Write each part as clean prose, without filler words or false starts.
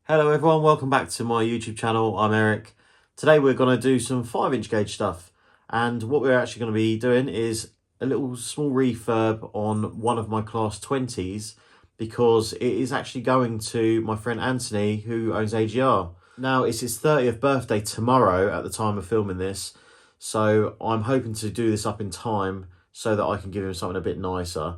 Hello everyone, welcome back to my YouTube channel. I'm Eric. Today we're going to do some 5-inch gauge stuff, and what we're actually going to be doing is a little small refurb on one of my class 20s because it is actually going to my friend Anthony, who owns AGR. Now it's his 30th birthday tomorrow at the time of filming this, so I'm hoping to do this up in time so that I can give him something a bit nicer.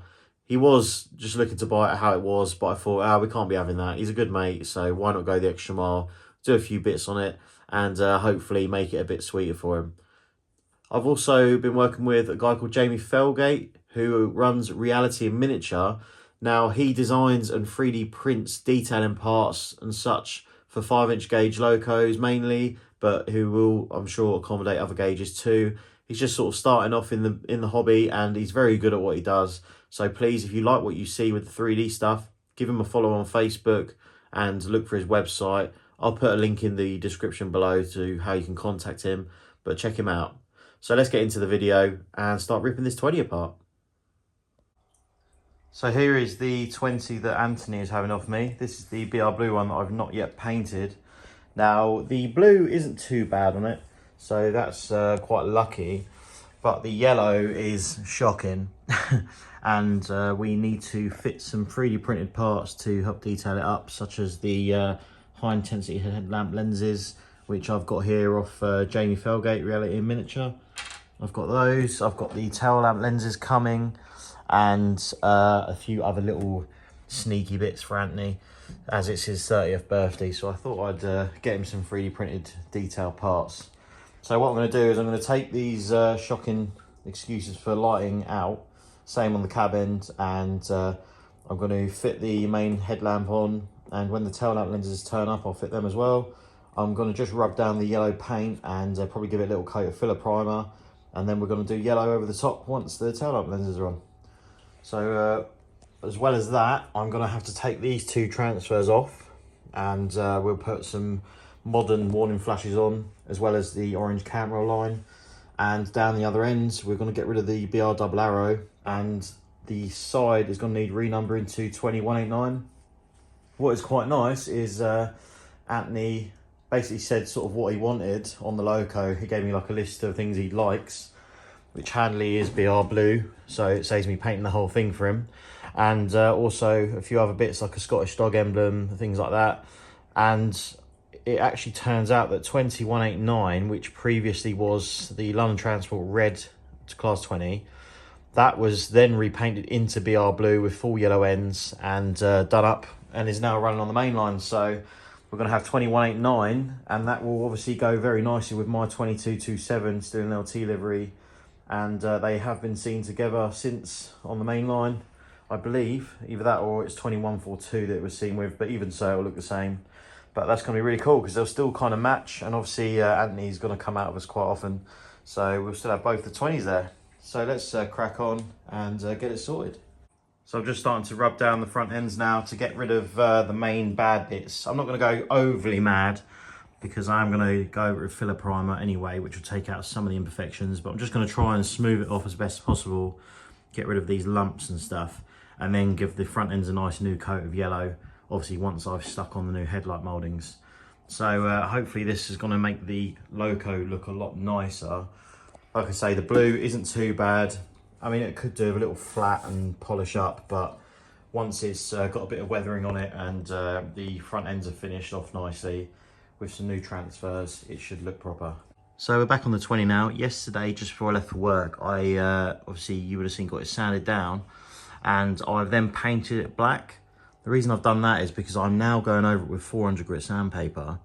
He was just looking to buy it how it was, but I thought, we can't be having that. He's a good mate, so why not go the extra mile, do a few bits on it, and hopefully make it a bit sweeter for him. I've also been working with a guy called Jamie Felgate, who runs Reality in Miniature. Now, he designs and 3D prints detailing parts and such for 5-inch gauge locos mainly, but who will, I'm sure, accommodate other gauges too. He's just sort of starting off in the hobby, and he's very good at what he does. So please, if you like what you see with the 3D stuff, give him a follow on Facebook and look for his website. I'll put a link in the description below to how you can contact him, but check him out. So let's get into the video and start ripping this 20 apart. So here is the 20 that Anthony is having off me. This is the BR Blue one that I've not yet painted. Now, the blue isn't too bad on it, so that's quite lucky, but the yellow is shocking. And we need to fit some 3D printed parts to help detail it up, such as the high intensity headlamp lenses, which I've got here off Jamie Felgate, Reality in Miniature. I've got those. I've got the tail lamp lenses coming, and a few other little sneaky bits for Anthony, as it's his 30th birthday. So I thought I'd get him some 3D printed detail parts. So what I'm going to do is I'm going to take these shocking excuses for lighting out, same on the cab end, and I'm going to fit the main headlamp on, and when the tail lamp lenses turn up, I'll fit them as well. I'm going to just rub down the yellow paint and probably give it a little coat of filler primer, and then we're going to do yellow over the top once the tail lamp lenses are on. So as well as that, I'm going to have to take these two transfers off, and we'll put some modern warning flashes on, as well as the orange camera line. And down the other ends, we're going to get rid of the BR double arrow, and the side is going to need renumbering to 20189. What is quite nice is Anthony basically said sort of what he wanted on the loco. He gave me like a list of things he likes, which handily is BR Blue, so it saves me painting the whole thing for him. And also a few other bits like a Scottish dog emblem, things like that. And it actually turns out that 20189, which previously was the London Transport Red to Class 20, that was then repainted into BR Blue with full yellow ends and done up, and is now running on the main line. So we're going to have 20189, and that will obviously go very nicely with my 2227 still in LT livery. And they have been seen together since on the main line, I believe. Either that or it's 2142 that it was seen with, but even so, it'll look the same. But that's going to be really cool because they'll still kind of match, and obviously Anthony's going to come out of us quite often, so we'll still have both the 20s there. So let's crack on and get it sorted. So I'm just starting to rub down the front ends now to get rid of the main bad bits. I'm not going to go overly mad because I'm going to go over with filler primer anyway, which will take out some of the imperfections, but I'm just going to try and smooth it off as best as possible, get rid of these lumps and stuff, and then give the front ends a nice new coat of yellow, obviously once I've stuck on the new headlight mouldings. So hopefully this is going to make the loco look a lot nicer. Like I say, the blue isn't too bad. I mean, it could do a little flat and polish up, but once it's got a bit of weathering on it and the front ends are finished off nicely with some new transfers, it should look proper. So we're back on the 20 now. Yesterday, just before I left for work, I obviously you would have seen got it sanded down, and I've then painted it black. The reason I've done that is because I'm now going over it with 400 grit sandpaper,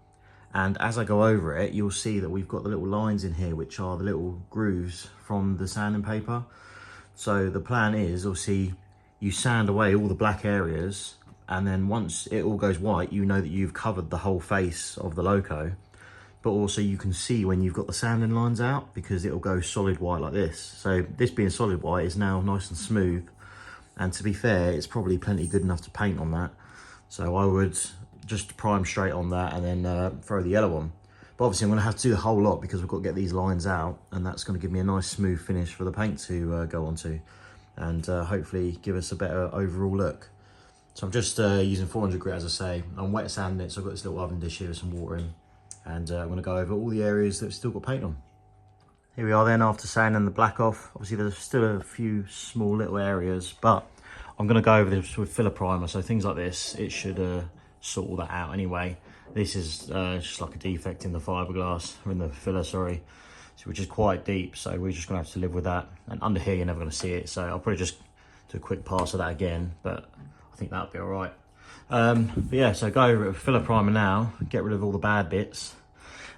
and as I go over it, you'll see that we've got the little lines in here, which are the little grooves from the sanding paper. So the plan is, obviously, you sand away all the black areas, and then once it all goes white, you know that you've covered the whole face of the loco. But also you can see when you've got the sanding lines out, because it'll go solid white like this. So this being solid white is now nice and smooth. And to be fair, it's probably plenty good enough to paint on that. So I would just prime straight on that and then throw the yellow on. But obviously I'm going to have to do a whole lot because we've got to get these lines out, and that's going to give me a nice smooth finish for the paint to go onto, and hopefully give us a better overall look. So I'm just using 400 grit, as I say. I'm wet sanding it, so I've got this little oven dish here with some water in. And I'm gonna go over all the areas that have still got paint on. Here we are then after sanding the black off. Obviously there's still a few small little areas, but I'm gonna go over this with filler primer. So things like this, it should sort all that out anyway. This is just like a defect in the fiberglass, or in the filler, sorry, which is quite deep. So we're just gonna have to live with that. And under here, you're never gonna see it. So I'll probably just do a quick pass of that again, but I think that'll be all right. But yeah, so go over it with filler primer now, get rid of all the bad bits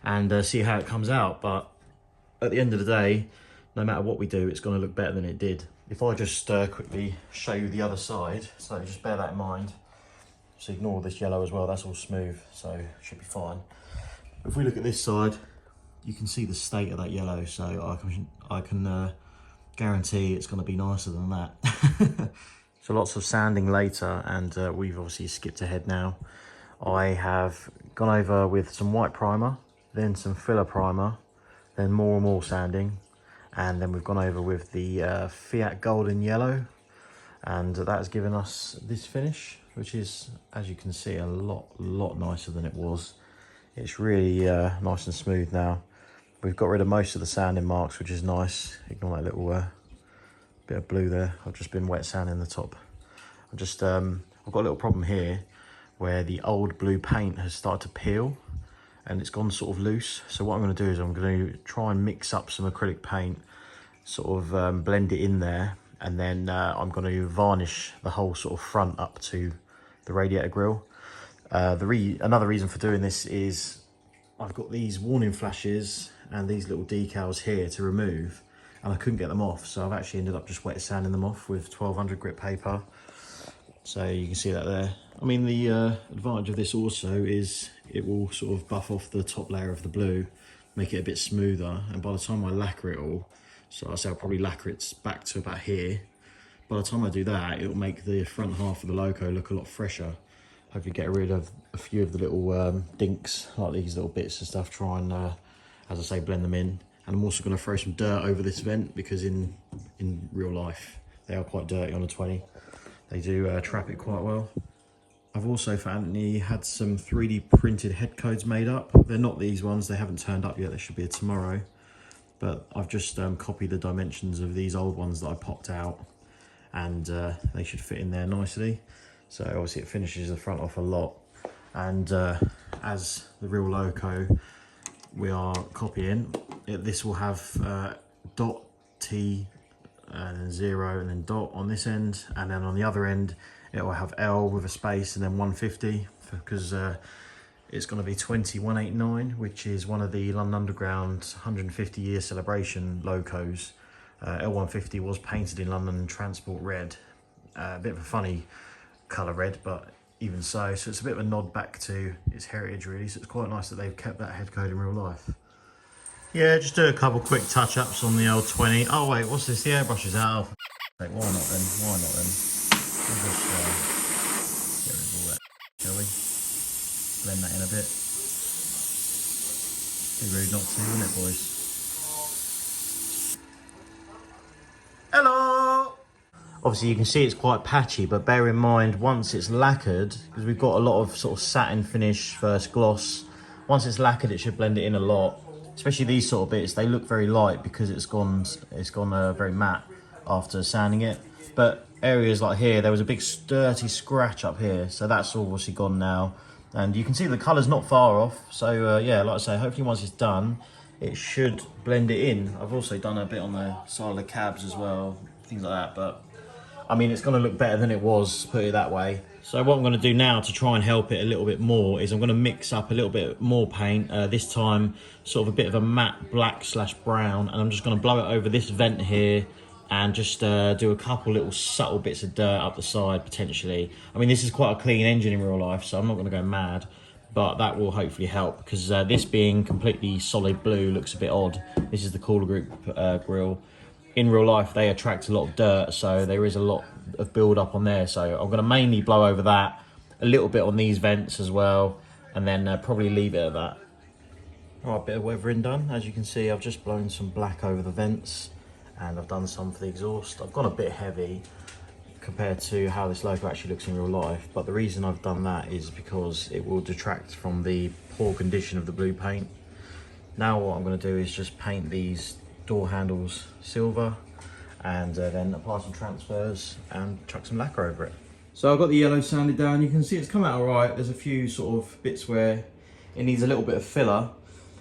and see how it comes out. But at the end of the day, no matter what we do, it's going to look better than it did. If I just quickly show you the other side, so just bear that in mind. So ignore this yellow as well, that's all smooth, so it should be fine. If we look at this side, you can see the state of that yellow, so I can guarantee it's going to be nicer than that. So lots of sanding later, and we've obviously skipped ahead now. I have gone over with some white primer, then some filler primer, then more and more sanding, and then we've gone over with the Fiat Golden Yellow, and that has given us this finish, which is, as you can see, a lot nicer than it was. It's really nice and smooth now. We've got rid of most of the sanding marks, which is nice. Ignore that little bit of blue there. I've just been wet sanding the top. I've got a little problem here where the old blue paint has started to peel and it's gone sort of loose. So what I'm going to do is I'm going to try and mix up some acrylic paint, sort of blend it in there, and then I'm going to varnish the whole sort of front up to the radiator grille. Another reason for doing this is I've got these warning flashes and these little decals here to remove, and I couldn't get them off, so I've actually ended up just wet sanding them off with 1200 grit paper. So you can see that there. I mean, the advantage of this also is it will sort of buff off the top layer of the blue, make it a bit smoother, and by the time I lacquer it all, so I say I'll probably lacquer it back to about here. By the time I do that, it'll make the front half of the loco look a lot fresher. Hopefully get rid of a few of the little dinks, like these little bits and stuff, try and, as I say, blend them in. And I'm also going to throw some dirt over this vent, because in real life, they are quite dirty on a 20. They do trap it quite well. I've also, for Anthony, had some 3D printed head codes made up. They're not these ones, they haven't turned up yet, they should be tomorrow. But I've just copied the dimensions of these old ones that I popped out, and they should fit in there nicely. So obviously it finishes the front off a lot. And as the real loco we are copying, this will have dot T and then 0 and then dot on this end, and then on the other end it will have L with a space and then 150, because it's going to be 20189, which is one of the London Underground 150 year celebration locos. L150 was painted in London Transport red, a bit of a funny colour red, but even so it's a bit of a nod back to its heritage really, so it's quite nice that they've kept that head code in real life. Yeah, just do a couple quick touch-ups on the old 20. Oh wait, what's this? The airbrush is out. Why not then? Why not then? We'll just get rid of all that, shall we? Blend that in a bit. Be rude not to, wouldn't it, boys? Hello! Obviously you can see it's quite patchy, but bear in mind once it's lacquered, because we've got a lot of sort of satin finish versus gloss, once it's lacquered it should blend it in a lot. Especially these sort of bits, they look very light because it's gone very matte after sanding it. But areas like here, there was a big dirty scratch up here, so that's obviously gone now. And you can see the colour's not far off. So yeah, like I say, hopefully once it's done, it should blend it in. I've also done a bit on the side of the cabs as well, things like that. But I mean, it's going to look better than it was, put it that way. So what I'm going to do now to try and help it a little bit more is I'm going to mix up a little bit more paint, this time sort of a bit of a matte black / brown, and I'm just going to blow it over this vent here and just do a couple little subtle bits of dirt up the side potentially. I mean, this is quite a clean engine in real life, so I'm not going to go mad, but that will hopefully help, because this being completely solid blue looks a bit odd. This is the Cooler Group grille. In real life, they attract a lot of dirt, so there is a lot of build up on there. So I'm going to mainly blow over that, a little bit on these vents as well, and then probably leave it at that. All right, bit of weathering done. As you can see, I've just blown some black over the vents, and I've done some for the exhaust. I've gone a bit heavy compared to how this logo actually looks in real life. But the reason I've done that is because it will detract from the poor condition of the blue paint. Now what I'm going to do is just paint these door handles silver, and then apply some transfers and chuck some lacquer over it. So I've got the yellow sanded down. You can see it's come out all right. There's a few sort of bits where it needs a little bit of filler,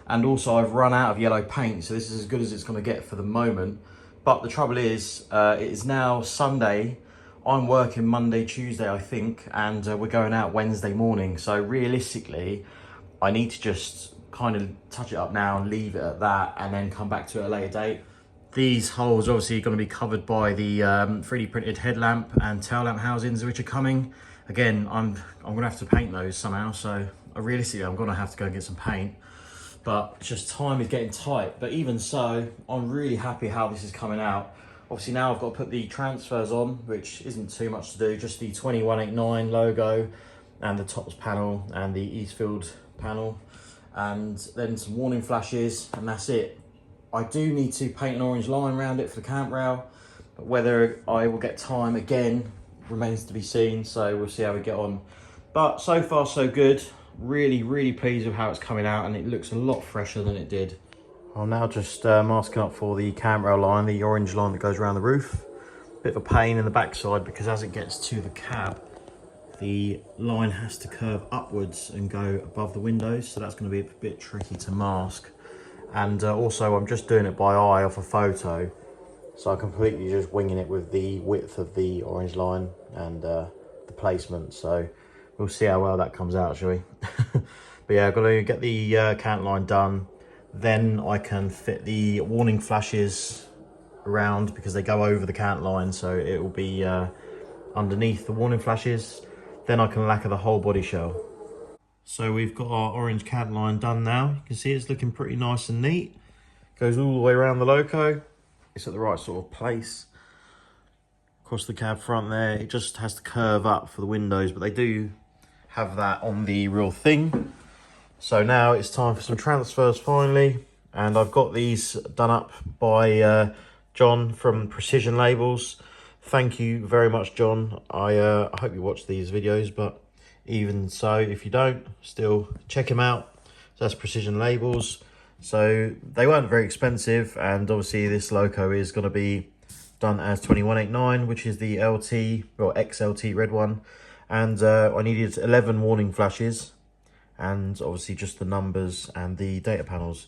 and also I've run out of yellow paint, so this is as good as it's going to get for the moment. But the trouble is, it is now Sunday. I'm working Monday, Tuesday, I think, and we're going out Wednesday morning. So realistically, I need to just kind of touch it up now and leave it at that, and then come back to it at a later date. These holes are obviously going to be covered by the 3D printed headlamp and tail lamp housings, which are coming. Again, I'm going to have to paint those somehow, so realistically I'm going to have to go and get some paint. But just time is getting tight. But even so, I'm really happy how this is coming out. Obviously now I've got to put the transfers on, which isn't too much to do, just the 2189 logo and the tops panel and the Eastfield panel, and then some warning flashes, and that's it. I do need to paint an orange line around it for the camp rail, but whether I will get time again remains to be seen, so we'll see how we get on. But so far so good. Really pleased with how it's coming out, and it looks a lot fresher than it did. I'm now just masking up for the camp rail line, the orange line that goes around the roof. Bit of a pain in the backside because as it gets to the cab, the line has to curve upwards and go above the windows, so that's going to be a bit tricky to mask. And also I'm just doing it by eye off a photo, so I'm completely just winging it with the width of the orange line and the placement. So we'll see how well that comes out, shall we? But yeah, I've got to get the cant line done, then I can fit the warning flashes around because they go over the cant line, so it will be underneath the warning flashes. Then I can lacquer the whole body shell. So we've got our orange cant line done now. You can see it's looking pretty nice and neat. Goes all the way around the loco. It's at the right sort of place. Across the cab front there, it just has to curve up for the windows, but they do have that on the real thing. So now it's time for some transfers finally. And I've got these done up by John from Precision Labels. Thank you very much, John. I hope you watch these videos, but even so, if you don't, still check him out. So that's Precision Labels. So they weren't very expensive, and obviously this loco is going to be done as 2189, which is the LT or XLT red one. And I needed 11 warning flashes, and obviously just the numbers and the data panels.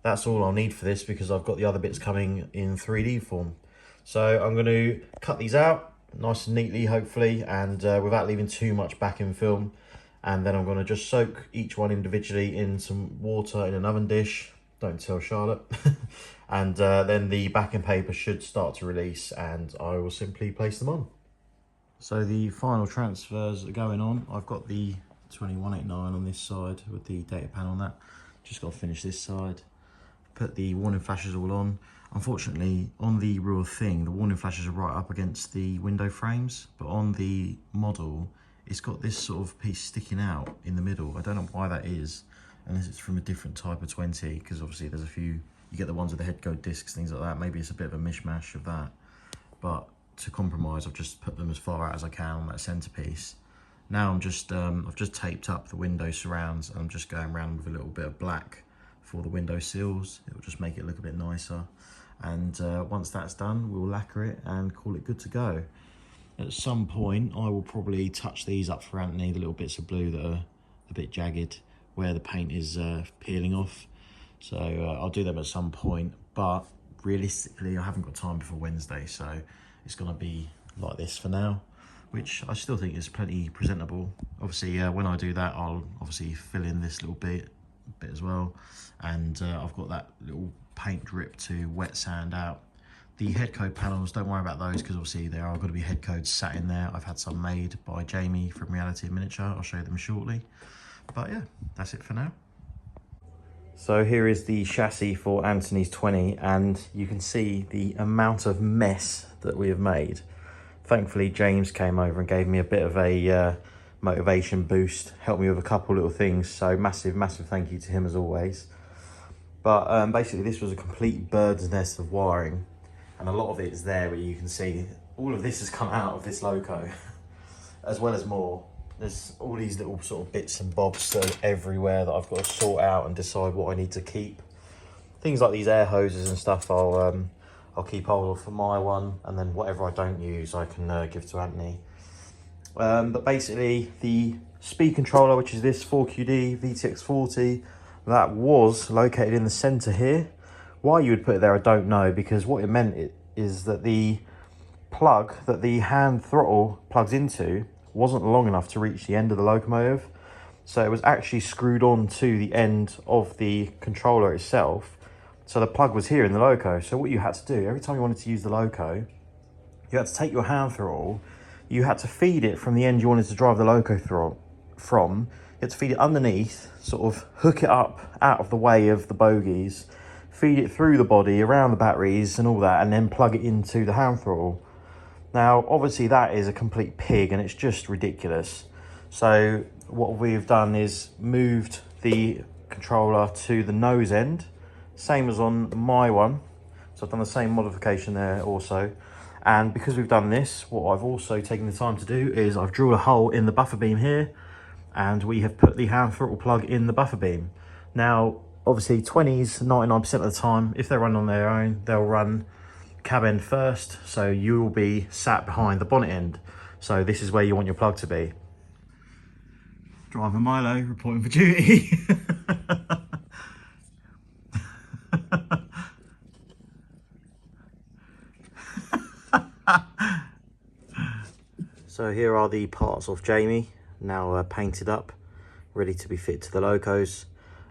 That's all I'll need for this because I've got the other bits coming in 3D form. So I'm going to cut these out nice and neatly, hopefully, and without leaving too much back in film. And then I'm going to just soak each one individually in some water in an oven dish. Don't tell Charlotte. And then the backing paper should start to release, and I will simply place them on. So the final transfers are going on. I've got the 2189 on this side with the data panel on that. Just got to finish this side. Put the warning flashes all on. Unfortunately, on the real thing, the warning flashes are right up against the window frames, but on the model, it's got this sort of piece sticking out in the middle. I don't know why that is, unless it's from a different type of 20, because obviously there's a few, you get the ones with the head code discs, things like that. Maybe it's a bit of a mishmash of that, but to compromise, I've just put them as far out as I can on that centerpiece. Now I'm just, I've just taped up the window surrounds, and I'm just going around with a little bit of black for the window sills. It will just make it look a bit nicer. And once that's done, we'll lacquer it and call it good to go. At some point, I will probably touch these up for Anthony, the little bits of blue that are a bit jagged where the paint is peeling off. So I'll do them at some point, but realistically, I haven't got time before Wednesday, so it's gonna be like this for now, which I still think is plenty presentable. Obviously, when I do that, I'll obviously fill in this little bit as well. And I've got that little paint drip to wet sand out. The head code panels, don't worry about those because obviously there are going to be head codes sat in there. I've had some made by Jamie from Reality Miniature. I'll show you them shortly. But yeah, that's it for now. So here is the chassis for Anthony's 20, and you can see the amount of mess that we have made. Thankfully, James came over and gave me a bit of a motivation boost, helped me with a couple little things. So massive thank you to him as always. But basically this was a complete bird's nest of wiring, and a lot of it is there where you can see all of this has come out of this loco, as well as more. There's all these little sort of bits and bobs that are everywhere that I've got to sort out and decide what I need to keep. Things like these air hoses and stuff I'll keep hold of for my one, and then whatever I don't use I can give to Anthony. But basically the speed controller, which is this 4QD VTX40, that was located in the centre here. Why you would put it there I don't know, because what it meant is that the plug that the hand throttle plugs into wasn't long enough to reach the end of the locomotive, so it was actually screwed on to the end of the controller itself. So the plug was here in the loco. So what you had to do every time you wanted to use the loco, you had to take your hand throttle, you had to feed it from the end you wanted to drive the loco from, you had to feed it underneath, sort of hook it up out of the way of the bogies, feed it through the body, around the batteries and all that, and then plug it into the hand throttle. Now, obviously that is a complete pig and it's just ridiculous. So what we've done is moved the controller to the nose end, same as on my one. So I've done the same modification there also. And because we've done this, what I've also taken the time to do is I've drilled a hole in the buffer beam here, and we have put the hand throttle plug in the buffer beam. Now, obviously 20s, 99% of the time, if they run on their own, they'll run cab end first, so you will be sat behind the bonnet end. So this is where you want your plug to be. Driver Milo reporting for duty. So here are the parts of Jamie, now painted up, ready to be fit to the locos.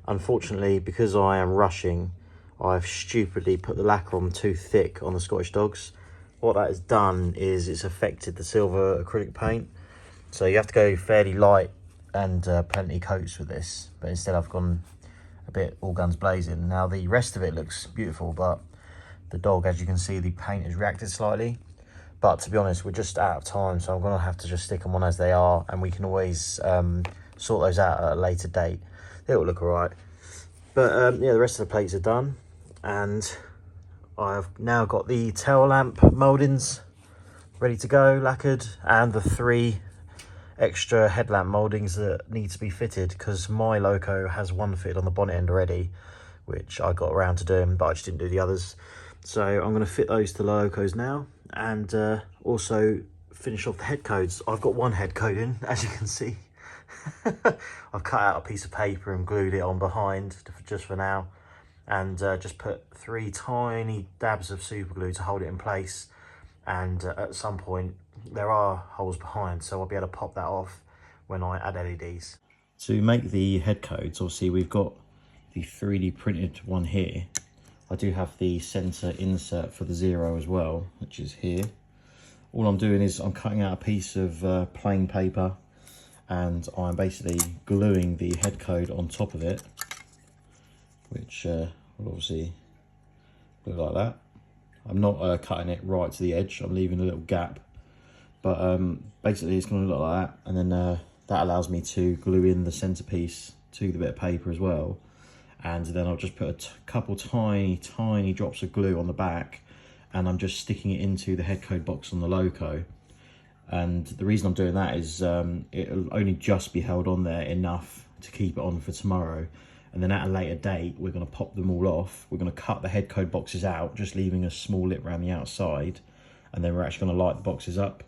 Unfortunately, because I am rushing, I've stupidly put the lacquer on too thick on the Scottish Dogs. What that has done is it's affected the silver acrylic paint. So you have to go fairly light and plenty coats with this. But instead I've gone a bit all guns blazing. Now the rest of it looks beautiful, but the dog, as you can see, the paint has reacted slightly. But to be honest, we're just out of time, so I'm going to have to just stick them on as they are, and we can always sort those out at a later date. It'll look all right. But yeah, the rest of the plates are done, and I've now got the tail lamp mouldings ready to go, lacquered, and the 3 extra headlamp mouldings that need to be fitted, because my loco has one fitted on the bonnet end already, which I got around to doing, but I just didn't do the others. So I'm going to fit those to the locos now, and also finish off the head codes. I've got one head code in, as you can see. I've cut out a piece of paper and glued it on behind just for now, and just put 3 tiny dabs of super glue to hold it in place. And at some point there are holes behind, so I'll be able to pop that off when I add LEDs. To make the head codes, obviously we've got the 3D printed one here. I do have the center insert for the 0 as well, which is here. All I'm doing is I'm cutting out a piece of plain paper, and I'm basically gluing the head code on top of it, which will obviously look like that. I'm not cutting it right to the edge, I'm leaving a little gap, but basically it's going to look like that. And then that allows me to glue in the centerpiece to the bit of paper as well. And then I'll just put a couple tiny drops of glue on the back, and I'm just sticking it into the head code box on the loco. And the reason I'm doing that is it'll only just be held on there enough to keep it on for tomorrow. And then at a later date, we're going to pop them all off. We're going to cut the head code boxes out, just leaving a small lip around the outside. And then we're actually going to light the boxes up.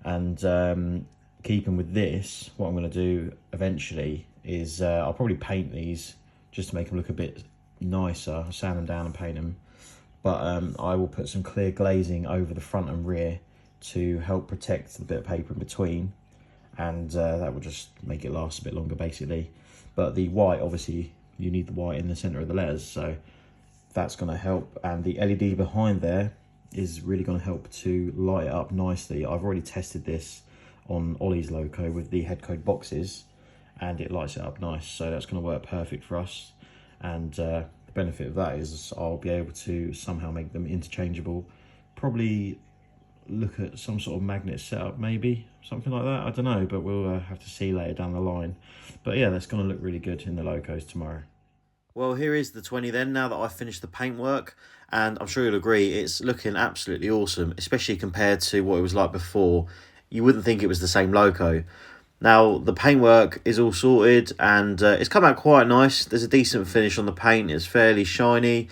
And keeping with this, what I'm going to do eventually is I'll probably paint these just to make them look a bit nicer, sand them down and paint them. But I will put some clear glazing over the front and rear to help protect the bit of paper in between, and that will just make it last a bit longer basically. But the white, obviously you need the white in the center of the letters, so that's going to help. And the LED behind there is really going to help to light it up nicely. I've already tested this on Ollie's loco with the head code boxes, and it lights it up nice, so that's going to work perfect for us. And the benefit of that is I'll be able to somehow make them interchangeable. Probably look at some sort of magnet setup, maybe something like that, I don't know, but we'll have to see later down the line. But yeah, that's going to look really good in the locos tomorrow. Well, here is the 20 then, now that I've finished the paintwork, and I'm sure you'll agree it's looking absolutely awesome, especially compared to what it was like before. You wouldn't think it was the same loco. Now, the paintwork is all sorted, and it's come out quite nice. There's a decent finish on the paint, it's fairly shiny.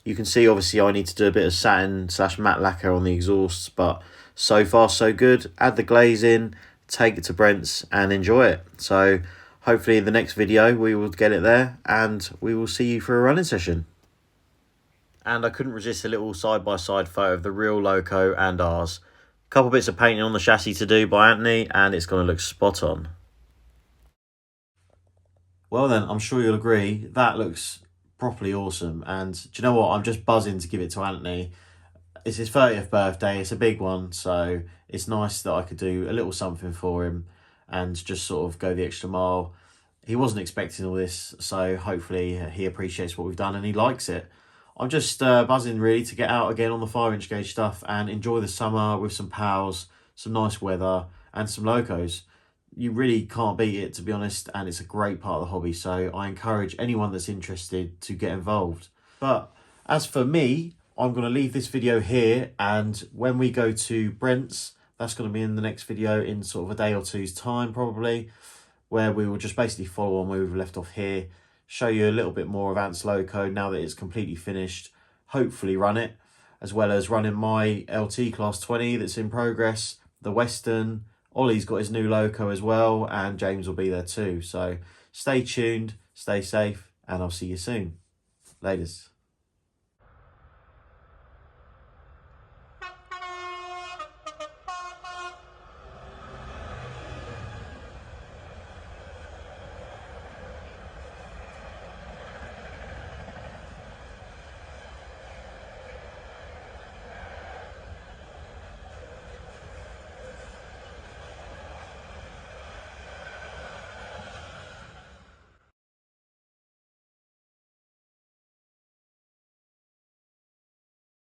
You can see, obviously, I need to do a bit of satin / matte lacquer on the exhausts, but so far so good. Add the glaze in, take it to Brent's, and enjoy it. So hopefully in the next video we will get it there, and we will see you for a running session. And I couldn't resist a little side-by-side photo of the real loco and ours. Couple bits of painting on the chassis to do by Anthony, and it's going to look spot on. Well then, I'm sure you'll agree, that looks properly awesome. And do you know what? I'm just buzzing to give it to Anthony. It's his 30th birthday, it's a big one, so it's nice that I could do a little something for him and just sort of go the extra mile. He wasn't expecting all this, so hopefully he appreciates what we've done and he likes it. I'm just buzzing really to get out again on the 5-inch gauge stuff and enjoy the summer with some pals, some nice weather and some locos. You really can't beat it, to be honest, and it's a great part of the hobby, so I encourage anyone that's interested to get involved. But as for me, I'm going to leave this video here, and when we go to Brent's, that's going to be in the next video in sort of a day or two's time probably, where we will just basically follow on where we've left off here, show you a little bit more of Ant's loco now that it's completely finished, hopefully run it, as well as running my LT Class 20 that's in progress, the Western. Ollie's got his new loco as well, and James will be there too. So stay tuned, stay safe, and I'll see you soon. Laters.